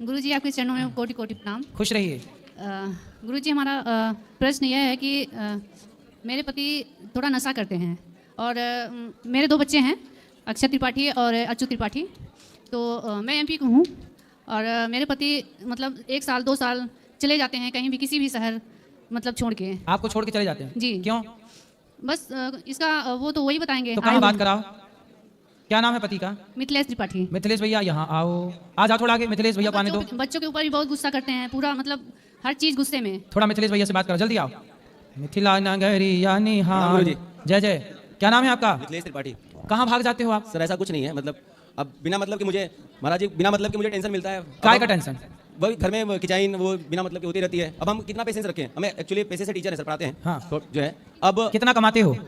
गुरुजी आपके चरणों में कोटि कोटि प्रणाम। खुश रहिए। गुरुजी हमारा प्रश्न यह है कि मेरे पति थोड़ा नशा करते हैं और मेरे 2 बच्चे हैं, अक्षय त्रिपाठी और अच्युत त्रिपाठी। तो मैं एमपी को हूँ और मेरे पति मतलब 1 साल 2 साल चले जाते हैं कहीं भी, किसी भी शहर मतलब छोड़ के। आपको छोड़ के चले जाते हैं? जी। क्यों? बस इसका वो तो वही बताएंगे। तो कहाँ बात कराओ। क्या नाम है पति का? मिथिलेश त्रिपाठी। मिथिलेश भैया यहाँ आओ, आ जाओ थोड़ा आगे। मिथिलेश भैया को आने दो। बच्चों के ऊपर भी बहुत गुस्सा करते हैं, पूरा मतलब हर चीज गुस्से में। थोड़ा मिथिलेश भैया से बात करो, जल्दी आओ। मिथिला नगरी यानी हाँ। जय जय। क्या नाम है आपका? मिथिलेश त्रिपाठी। कहाँ भाग जाते हो आप? सर ऐसा कुछ नहीं है, मतलब अब बिना मतलब कि मुझे महाराज जी बिना मतलब कि मुझे टेंशन मिलता है। काय का टेंशन? वही घर में किचाइन वो बिना मतलब की होती रहती है। अब हम कितना पेशेंस रखें, हमें एक्चुअली पैसे से टीचर है सर, पढ़ाते हैं। हाँ। तो जो है अब कितना कमाते हो?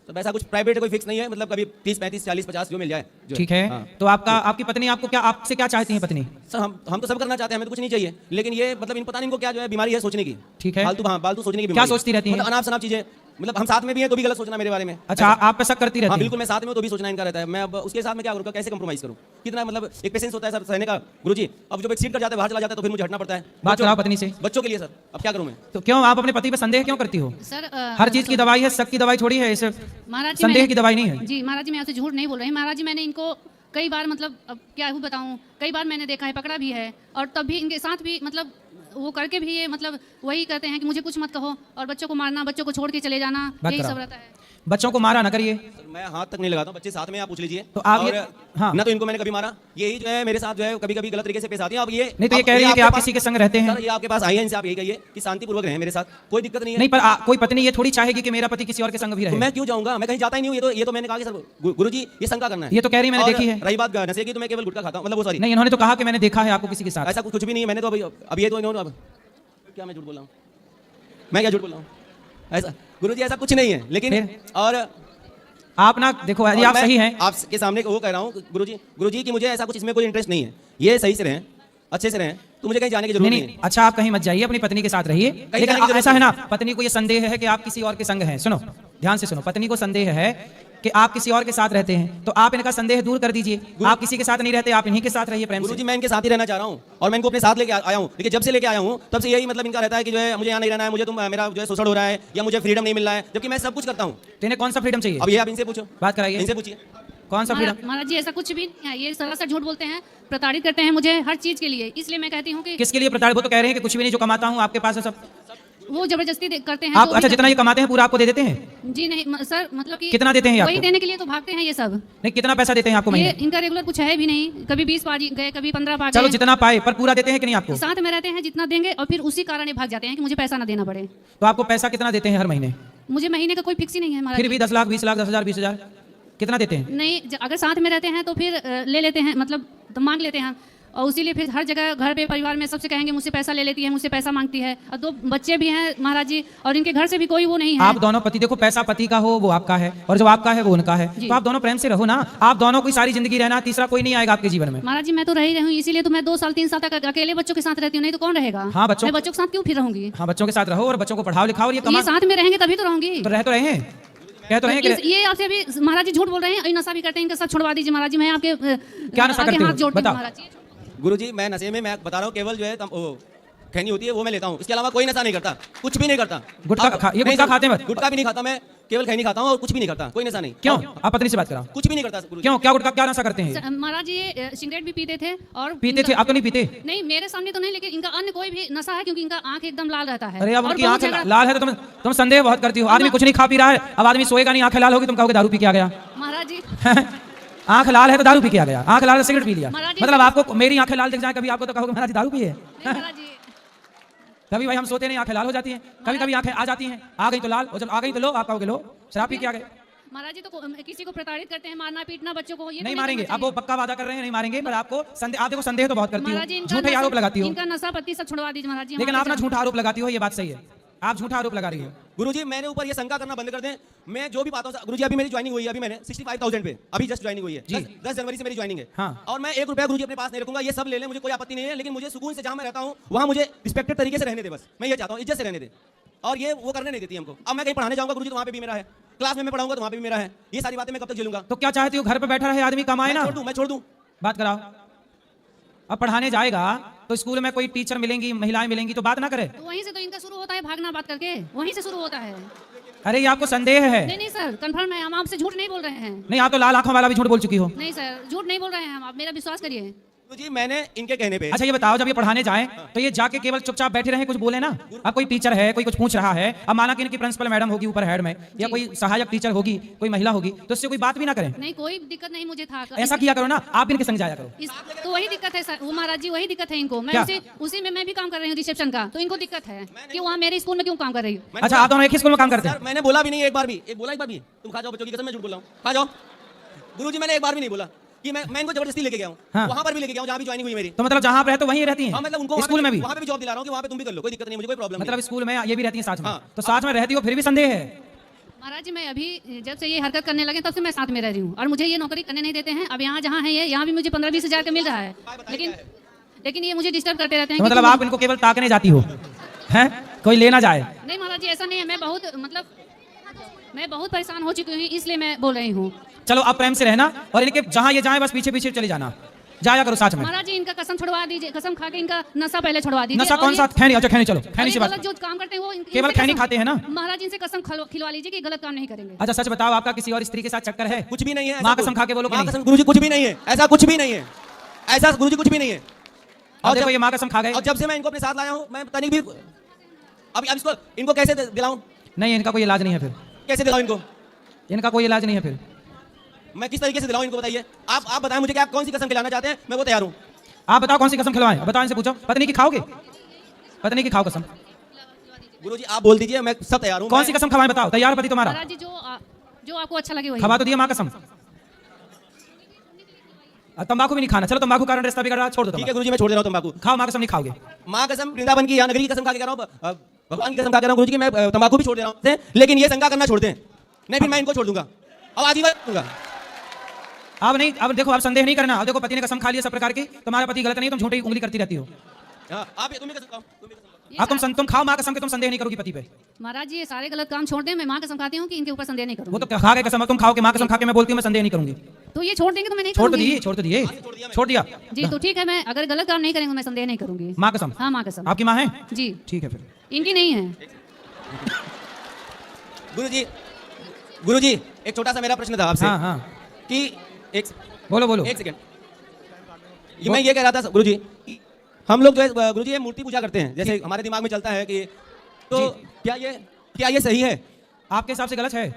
तो ऐसा कुछ प्राइवेट कोई फिक्स नहीं है, मतलब कभी 30 35 40 50 जो मिल जाए। ठीक है। हाँ। तो आपकी पत्नी आपको क्या, आपसे क्या चाहती है पत्नी? सर हम तो सब करना चाहते हैं, हमें तो कुछ नहीं चाहिए, लेकिन ये मतलब इन पता नहीं इनको क्या जो है बीमारी है सोचने की। ठीक है। फालतू सोचने की क्या बीमारी। सोचती रहती है? मतलब अनाप शनाप चीजें, मतलब हम साथ में भी हैं तो भी गलत सोचना मेरे बारे में। अच्छा, आप पे शक करती रहती हाँ है? बिल्कुल, मैं साथ में हूं तो भी सोचना इनका रहता है। मैं अब उसके साथ में क्या करूँ, कैसे कंप्रोमाइज करूँ? कितना मतलब एक पेशेंस होता है सर सहने का गुरुजी। अब जब एक्सीड कर जाता है, बाहर चला जाता है तो फिर मुझे हटना पड़ता है। बात कराओ पत्नी से। बच्चों के लिए सर, अब क्या करूँ मैं? तो क्यों आप अपने पति पे संदेह क्यों करती हो? सर हर चीज की दवाई है, शक की दवाई थोड़ी है, इसे महाराज जी संदेह की दवाई नहीं है। जी महाराज जी, मैं आपसे झूठ नहीं बोल रही। महाराज जी मैंने इनको कई बार मतलब अब क्या ही बताऊं, कई बार मैंने देखा है, पकड़ा भी है, और तब भी इनके साथ भी मतलब वो करके भी ये मतलब वही कहते हैं कि मुझे कुछ मत कहो और बच्चों को मारना, बच्चों को छोड़ के चले जाना, यही सब रहता है। बच्चों को मारा ना करिए। मैं हाथ तक नहीं लगाता हूं, बच्चे साथ में, आप पूछ लीजिए। तो आप और हाँ। ना तो इनको मैंने कभी मारा, यही जो है मेरे साथ जो है कभी कभी गलत तरीके से पेश आती है। अब ये नहीं तो ये कह रही है कि आप किसी के संग रहते हैं। सर ये आपके पास आई है, इनसे आप यही कहिए कि शांतिपूर्वक रहें मेरे साथ, कोई दिक्कत नहीं है। नहीं, पर कोई पत्नी ये थोड़ी चाहेगी कि मेरा पति किसी और के संग भी रहे। तो मैं क्यों जाऊंगा, मैं कहीं जाता ही नहीं हूँ। ये तो मैंने कहा कि सर गुरुजी ये शंका करना है। ये तो कह रही मैंने देखी है। रही बात नशे की, तो मैं केवल गुटखा खाता हूँ, मतलब वो सॉरी। नहीं, इन्होंने तो कहा कि मैंने देखा है आपको किसी के साथ। ऐसा कुछ भी नहीं है, मैंने तो अब ये तो इन्होंने अब क्या मैं झूठ बोल रहा हूँ, मैं क्या झूठ बोल रहा हूँ? ऐसा गुरुजी ऐसा कुछ नहीं है, लेकिन और आप ना देखो, यदि आप सही हैं, आपके सामने वो कह रहा हूँ गुरुजी कि मुझे ऐसा कुछ इसमें कोई इंटरेस्ट नहीं है। ये सही से रहें, अच्छे से रहें, तो मुझे कहीं जाने की जरूरत नहीं है। अच्छा आप कहीं मत जाइए, अपनी पत्नी के साथ रहिए। लेकिन ऐसा है ना, पत्नी को ये संदेह है कि आप किसी और के संग हैं। सुनो ध्यान से सुनो, पत्नी को संदेह है कि आप किसी और के साथ रहते हैं, तो आप इनका संदेह दूर कर दीजिए। आप किसी के साथ नहीं रहते, आप इन्हीं के साथ रहिए प्रेम से। गुरुजी मैं इनके साथ ही रहना चाह रहा हूँ और मैं इनको अपने साथ लेके आया हूँ, लेकिन जब से लेके आया हूँ तब से यही मतलब इनका रहता है कि जो है मुझे यहाँ नहीं रहना है, मुझे मेरा जो है शोषण हो रहा है या मुझे फ्रीडम नहीं मिल रहा है, जबकि मैं सब कुछ करता हूँ। तो इन्हें कौन सा फ्रीडम चाहिए? अब ये आप इनसे पूछो, बात कराइए, इनसे पूछिए कौन सा फ्रीडम? महाराज जी ऐसा कुछ भी नहीं है, ये सरासर झूठ बोलते हैं, प्रताड़ित करते हैं मुझे हर चीज के लिए। इसलिए मैं कहती हूँ कि किसके लिए प्रताड़ित? वो तो कह रहे हैं कि कुछ भी नहीं, जो कमाता हूँ आपके पास है सब। वो जबरदस्ती करते हैं। आप अच्छा जितना ये कमाते हैं पूरा आपको दे देते हैं? जी नहीं सर, मतलब कि कितना देते हैं वही आपको? देने के लिए तो भागते हैं ये सब। नहीं, कितना पैसा देते हैं आपको ये महीने? इनका रेगुलर कुछ है भी नहीं, कभी 20 पा गए, कभी 15 पा चलो गए। जितना पाए, पर पूरा देते हैं कि नहीं आपको? साथ में रहते हैं, जितना देंगे, और फिर उसी कारण ये भाग जाते हैं कि मुझे पैसा ना देना पड़े। तो आपको पैसा कितना देते हैं हर महीने? मुझे महीने का कोई फिक्स ही नहीं है महाराज फिर भी 10 लाख 20 लाख 10,000 20,000 कितना देते हैं? नहीं, अगर साथ में रहते हैं तो फिर ले लेते हैं, मतलब तो मांग लेते हैं, और उसीलिए फिर हर जगह घर पे परिवार में सबसे कहेंगे मुझसे पैसा ले लेती है, मुझसे पैसा मांगती है। और 2 बच्चे भी हैं महाराज जी, और इनके घर से भी कोई वो नहीं है। आप दोनों पति, देखो पैसा पति का हो वो आपका है, और जो आपका है वो उनका है, तो आप दोनों प्रेम से रहो ना। आप दोनों की सारी जिंदगी रहना, तीसरा कोई नहीं आएगा आपके जीवन में। महाराज जी मैं तो रही हूँ, इसीलिए तो मैं 2 साल 3 साल तक अकेले बच्चों के साथ रहती हूँ, नहीं तो कौन रहेगा? हाँ, बच्चों के साथ क्यों फिर रहूंगी? हाँ, बच्चों के साथ रहो और बच्चों को पढ़ाओ लिखाओ, और ये साथ में रहेंगे तभी तो रहूंगी। तो रह तो रहे हैं, कह तो रहे हैं कि ये आपसे अभी महाराज जी झूठ बोल रहे हैं, नशा भी करते हैं, इनका सब छुड़वा दीजिए महाराज जी। मैं आपके क्या नशा करते हो? हाथ जोड़ती हूँ बताओ। महाराज जी। गुरुजी मैं नशे में, मैं बता रहा हूँ, केवल जो है खैनी होती है वो मैं लेता हूँ, इसके अलावा कोई नशा नहीं करता, कुछ भी नहीं करता। गुटखा ये गुटखा खाते हैं? गुटखा भी नहीं खाता, मैं केवल खैनी खाता हूँ और कुछ भी नहीं करता, कोई नशा नहीं। क्यों? आप पत्नी से बात कराओ। कुछ भी नहीं करता गुरुजी। क्यों? क्या गुटखा क्या नशा करते हैं? महाराज जी ये सिगरेट भी पीते थे और पीते थे? आप तो नहीं पीते? नहीं, मेरे सामने तो नहीं, लेकिन इनका अन्य कोई भी नशा है, क्योंकि इनका आंख एकदम लाल रहता है। अरे अब और उनकी बहुत आंख जगह- लाल है तो तुम संदेह बहुत करती हो। आदमी कुछ नहीं खा पी रहा है, अब आदमी सोएगा नहीं, आंखें लाल होगी, तुम कहोगे दारू पी के आ गया। महाराज जी आंख लाल है तो दारू पी के आ गया, आंख लाल है सिगरेट पी लिया। महाराज जी- मतलब आपको मेरी आंखें लाल दिख जाए कभी आपको, तो कहोगे महाराज दारू पिए। नहीं, महाराज जी कभी भाई हम सोते नहीं, आंखें लाल हो जाती हैं, कभी कभी आंखें आ जाती हैं, आ गई तो लाल, और जब आ गई तो लो, आप कहोगे लो शराब पी के आ गए। महाराज जी तो किसी को प्रताड़ित करते हैं, मारना पीटना बच्चों को, ये नहीं तो मारेंगे, करना अब वो पक्का वादा कर रहे हैं नहीं मारेंगे, पर आपको संदेह, आप देखो संदेह तो बहुत करती महाराज जी हो, इनका झूठे नशा- आरोप लगाती हो। इनका नशा पत्ती सब छुड़वा दीजिए महाराज जी। लेकिन हमारे आप ना साथ- झूठा आरोप लगाती हो, ये बात सही है, आप झूठा आरोप लगा रही हो। गुरुजी मेरे ऊपर ये शंका करना बंद कर दें। मैं जो भी बातों से गुरुजी, अभी मेरी ज्वाइनिंग हुई है, अभी मैंने 65,000 पे अभी जस्ट ज्वाइनिंग हुई है जी। 10 जनवरी से मेरी ज्वाइनिंग है। हाँ। और मैं 1 रुपया गुरुजी अपने पास नहीं रखूंगा, ये सब ले लें, मुझे कोई आपत्ति नहीं है, लेकिन मुझे सुकून से जहां मैं रहता हूं वहां मुझे रिस्पेक्टेड तरीके से रहने दे, बस मैं ये चाहता हूं, इज्जत से रहने दे। और ये वो करने नहीं देती हमको। अब मैं कहीं पढ़ाने जाऊंगा गुरुजी तो वहां पे भी मेरा है, क्लास में मैं पढ़ाऊंगा तो वहां पे भी मेरा है, ये सारी बातें मैं कब तक झेलूंगा? तो क्या चाहते हो, घर पे बैठा रहे आदमी, कमाए ना? मैं छोड़ दूं बात कराओ। अब पढ़ाने जाएगा तो स्कूल में कोई टीचर मिलेंगी, महिलाएं मिलेंगी, तो बात ना करे। तो वहीं से तो इनका शुरू होता है भागना बात करके, वहीं से शुरू होता है। अरे ये आपको संदेह है? नहीं नहीं सर, कंफर्म है, हम आपसे झूठ नहीं बोल रहे हैं। नहीं, आप तो लाल आंखों वाला भी झूठ बोल चुकी हो। नहीं सर, झूठ नहीं बोल रहे हैं हम, आप मेरा विश्वास करिए। तो जी मैंने इनके कहने पे। अच्छा ये बताओ, जब ये पढ़ाने जाए तो ये जाके केवल चुपचाप बैठे रहे, कुछ बोले ना? अब कोई टीचर है, कोई कुछ पूछ रहा है, अब माना कि इनकी प्रिंसिपल मैडम होगी ऊपर हेड में, या कोई सहायक टीचर होगी, कोई महिला होगी, तो इससे कोई बात भी ना करें? नहीं, कोई दिक्कत नहीं मुझे था। ऐसा किया करो ना, आप इनके संग जाया करो। तो वही दिक्कत है सर, वो महाराज जी वही दिक्कत है इनको। मैं क्या? उसी में मैं भी काम कर रही हूँ रिसेप्शन का, तो इनको दिक्कत है कि वहाँ मेरे स्कूल में क्यों काम कर रही हूँ। अच्छा, आप दोनों एक ही स्कूल में काम करते हैं? सर मैंने बोला भी नहीं एक बार भी, बोला एक बार भी तुम खा जाओ बच्चों की कसम, मैं झूठ बोल रहा हूँ, खा जाओ। गुरुजी मैंने एक बार भी नहीं बोला कि मैं इनको जबरदस्ती लेके गया हूँ। हाँ। वहाँ पर भी लेके गया हूँ जहाँ भी ज्वाइनिंग हुई मेरी। तो मतलब जहाँ आप रहते हो वहीं रहती हैं? हाँ, मतलब उनको स्कूल में भी? वहाँ पे भी जॉब दिला रहा हूँ कि वहाँ पे तुम भी कर लो, कोई दिक्कत नहीं, मुझे कोई प्रॉब्लम मतलब स्कूल में ये भी रहती है साथ में? हाँ। तो साथ में रहती हो फिर भी संदेह है? महाराज जी मैं अभी जब से ये हरकत करने लगे तब से मैं साथ में रह रही हूँ, और मुझे ये नौकरी करने नहीं देते हैं। अब यहाँ जहाँ है ये, यहाँ भी मुझे 15-20 हज़ार का मिल रहा है, लेकिन ये मुझे डिस्टर्ब करते रहते हैं। तो मतलब आप इनको केवल ताकने जाती हो, हैं? कोई लेना जाए? नहीं महाराज जी, ऐसा नहीं है। मैं बहुत परेशान हो चुकी हूँ, इसलिए मैं बोल रही हूँ। चलो आप प्रेम से रहना, और इनके जहाँ ये जाए बस पीछे पीछे चले जाना, जाया करो साथ में। महाराज जी इनका कसम छुड़वा दीजिए, कसम खा के इनका नशा पहले छुड़वा दीजिए। नशा कौन सा? खैनी? अच्छा खैनी, चलो खैनी से बात। गलत जो काम करते हैं वो केवल खैनी खाते हैं ना? महाराज इनसे कसम खिलवा लीजिए कि गलत काम नहीं करेंगे। अच्छा सच बताओ, आपका किसी और स्त्री के साथ चक्कर है? कुछ भी नहीं है। माँ कसम खा के बोलो कि माँ नहीं? कसम गुरुजी कुछ भी नहीं है, ऐसा कुछ भी नहीं है, ऐसा गुरुजी कुछ भी नहीं है। और देखो ये माँ कसम खा गए। और जब से मैं इनको अपने साथ लाया हूँ, मैं तनिक भी अब इनको कैसे दिलाऊं? नहीं, इनका कोई इलाज नहीं है फिर। कैसे दिलाऊं इनको? इनका कोई इलाज नहीं है फिर। मैं किस तरीके से दिलाऊं इनको, बताइए आप बताएं मुझे कि आप कौन सी कसम खिलाना चाहते हैं, मैं वो तैयार हूँ। आप बताओ कौन सी कसम खिलवाएं, बताओ इनसे पूछो। पत्नी की खाओगे? पत्नी की खाओ कसम। गुरुजी आप बोल दीजिए, मैं सब तैयार हूँ। कौन सी कसम खिलवाएं बताओ, तैयार पति तुम्हारा? महाराज जी जो आपको अच्छा लगे वही। खवा तो दिया माँ कसम। तंबाकू भी नहीं खाना, चलो तंबाकू कारण रास्ता बिगड़ रहा, छोड़ दो। ठीक है गुरुजी मैं छोड़ दे रहा हूँ तंबाकू। खाओ माँ कसम, नहीं खाओगे? माँ कसम वृंदावन की या नगरी की कसम खा के कह रहा हूँ, भगवान की कसम खा के रहा हूँ गुरुजी कि मैं तंबाकू भी छोड़ दे रहा हूँ, लेकिन ये शंका करना छोड़ दें, नहीं फिर मैं इनको छोड़ दूंगा, अब आजीवन दूंगा। अब नहीं, अब देखो आप संदेह नहीं करना। अब देखो पति ने कसम खा लिया सब प्रकार की, तुम्हारा पति गलत नहीं, तुम झूठी उंगली करती रहती हो। आप तुम ही कसम खाओ, तुम ही कसम खाओ। अब तुम खाओ माँ कसम के, तुम संदेह नहीं करोगी पति पे। महाराज जी ये सारे गलत काम छोड़ दें, मैं माँ कसम खाती हूँ कि इनके ऊपर संदेह नहीं वो करूँगी। तो खा के कसम, तुम खाओ के माँ कसम खा के मैं बोलती हूँ मैं संदेह नहीं करूंगी। तो ये छोड़ देंगे तो मैं नहीं छोड़ तो करूँगी। दिए, छोड़ तो दिए, छोड़ दिया जी तो ठीक है, मैं अगर गलत काम नहीं करेंगे मैं संदेह नहीं करूँगी। माँ कसम? हाँ माँ कसम। आपकी माँ है? जी ठीक है फिर। इनकी नहीं है। गुरुजी एक छोटा सा मेरा प्रश्न था आपसे। हाँ हाँ कि एक बोलो बोलो। एक सेकंड, मैं ये कह रहा था गुरुजी, हम लोग जो है गुरुजी ये मूर्ति पूजा करते हैं, जैसे हमारे दिमाग में चलता है कि तो क्या ये सही है? आपके हिसाब से गलत है?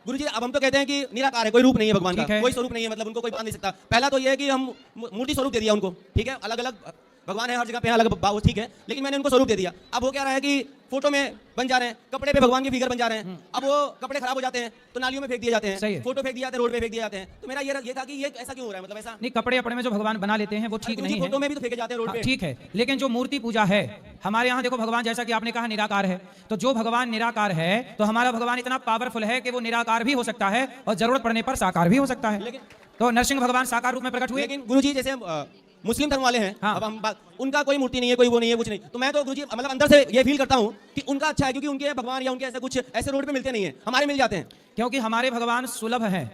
गुरुजी अब हम तो कहते हैं कि निराकार है, कोई रूप नहीं है भगवान ठीक का, है। कोई स्वरूप नहीं है, मतलब उनको कोई बता नहीं सकता। पहला तो ये है कि हम मूर्ति स्वरूप दे दिया उनको, ठीक है, अलग अलग भगवान है हर जगह पे अलग भाव, ठीक है, लेकिन मैंने उनको स्वरूप दे दिया। अब वो क्या रहा है कि फोटो में बन जा रहे हैं, कपड़े पे भगवान के फिगर बन जा रहे हैं, अब वो कपड़े खराब हो जाते हैं तो नालियों में फेंक दिए जाते सही हैं, है। फोटो फेंक दिए जाते हैं, रोड पे फेंक दिए जाते हैं। तो मेरा ये था कि ये ऐसा क्यों हो रहा है, मतलब ऐसा नहीं, कपड़े अपने में जो भगवान बना लेते हैं वो ठीक नहीं है। फोटो में भी तो फेंके जाते हैं रोड हाँ, पे। ठीक है, लेकिन जो मूर्ति पूजा है हमारे यहाँ, देखो भगवान जैसा कि आपने कहा निराकार है, तो जो भगवान निराकार है तो हमारा भगवान इतना पावरफुल है कि वो निराकार भी हो सकता है और जरूरत पड़ने पर साकार भी हो सकता है। तो नरसिंह भगवान साकार रूप में प्रकट हुए। लेकिन गुरुजी जैसे मुस्लिम धर्म वाले हैं, हाँ। अब हम उनका कोई मूर्ति नहीं है, कोई वो नहीं है, कुछ नहीं, तो मैं तो गुरुजी मतलब अंदर से ये फील करता हूँ कि उनका अच्छा है, क्योंकि उनके भगवान या उनके ऐसे कुछ ऐसे रोड पे मिलते नहीं है, हमारे मिल जाते हैं। क्योंकि हमारे भगवान सुलभ हैं,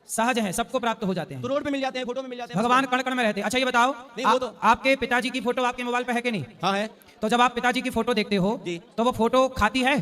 सहज हैं, सबको प्राप्त हो जाते हैं। तो रोड पे मिल जाते हैं, फोटो में मिल जाते हैं, भगवान कण कण में रहते हैं। अच्छा ये बताओ, नहीं, वो तो- आपके पिताजी की फोटो आपके मोबाइल पे है कि नहीं? हाँ है। तो जब आप पिताजी की फोटो देखते हो जी। तो वो फोटो खाती है?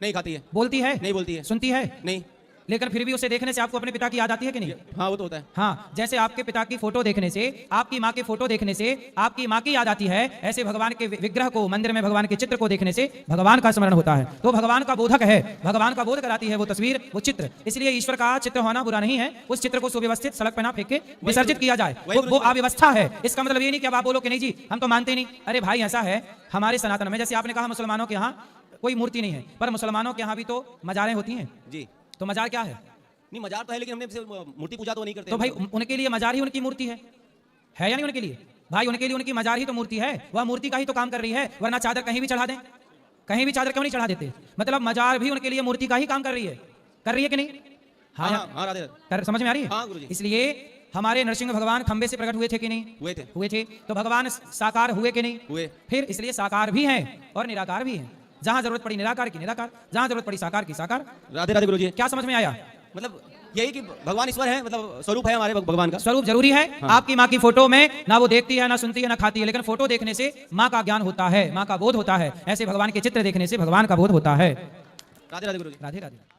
नहीं खाती है। बोलती है? नहीं बोलती है। सुनती है? नहीं। लेकिन फिर भी उसे देखने से आपको अपने पिता की याद आती है कि नहीं? हाँ वो तो होता है। हाँ, जैसे आपके पिता की फोटो देखने से, आपकी माँ की फोटो देखने से आपकी माँ की याद आती है, ऐसे भगवान के विग्रह को, मंदिर में भगवान के चित्र को देखने से भगवान का स्मरण होता है। तो भगवान का बोधक है, भगवान का बोध कराती है वो तस्वीर, वो चित्र। इसलिए ईश्वर का चित्र होना बुरा नहीं है, उस चित्र को सुव्यवस्थित सड़क पर ना फेंक के विसर्जित किया जाए, वो अव्यवस्था है। इसका मतलब ये नहीं कि अब आप बोलो कि नहीं जी हम तो मानते नहीं। अरे भाई ऐसा है हमारे सनातन में, जैसे आपने कहा मुसलमानों के यहाँ कोई मूर्ति नहीं है, पर मुसलमानों के यहाँ भी तो मजारें होती हैं। जी। तो मजार क्या है? नहीं मजार तो है, लेकिन हमने मूर्ति पूजा तो नहीं करते। तो भाई उनके लिए मजार ही उनकी मूर्ति है या नहीं? उनके लिए भाई, उनके लिए उनकी मजार ही तो मूर्ति है, वह मूर्ति का ही तो काम कर रही है, वरना चादर कहीं भी चढ़ा दें, कहीं भी चादर क्यों नहीं चढ़ा देते? मतलब मजार भी उनके लिए मूर्ति का ही काम कर रही है कि नहीं? हाँ हाँ राधे। समझ में आ रही है? हाँ गुरुजी। इसलिए हमारे नरसिंह भगवान खंबे से प्रकट हुए थे कि नहीं? हुए थे। तो भगवान साकार हुए कि नहीं? हुए। फिर इसलिए साकार भी हैं और निराकार भी हैं। जहां जरूरत पड़ी निराकार की निराकार, जहां जरूरत पड़ी साकार की साकार। राधे राधे गुरुजी। क्या समझ में आया? मतलब यही कि भगवान ईश्वर है, मतलब स्वरूप है हमारे भगवान का। स्वरूप जरूरी है। आपकी माँ की फोटो में ना वो देखती है, ना सुनती है, ना खाती है, लेकिन फोटो देखने से माँ का ज्ञान होता है, माँ का बोध होता है। ऐसे भगवान के चित्र देखने से भगवान का बोध होता है। राधे राधे गुरुजी। राधे राधे।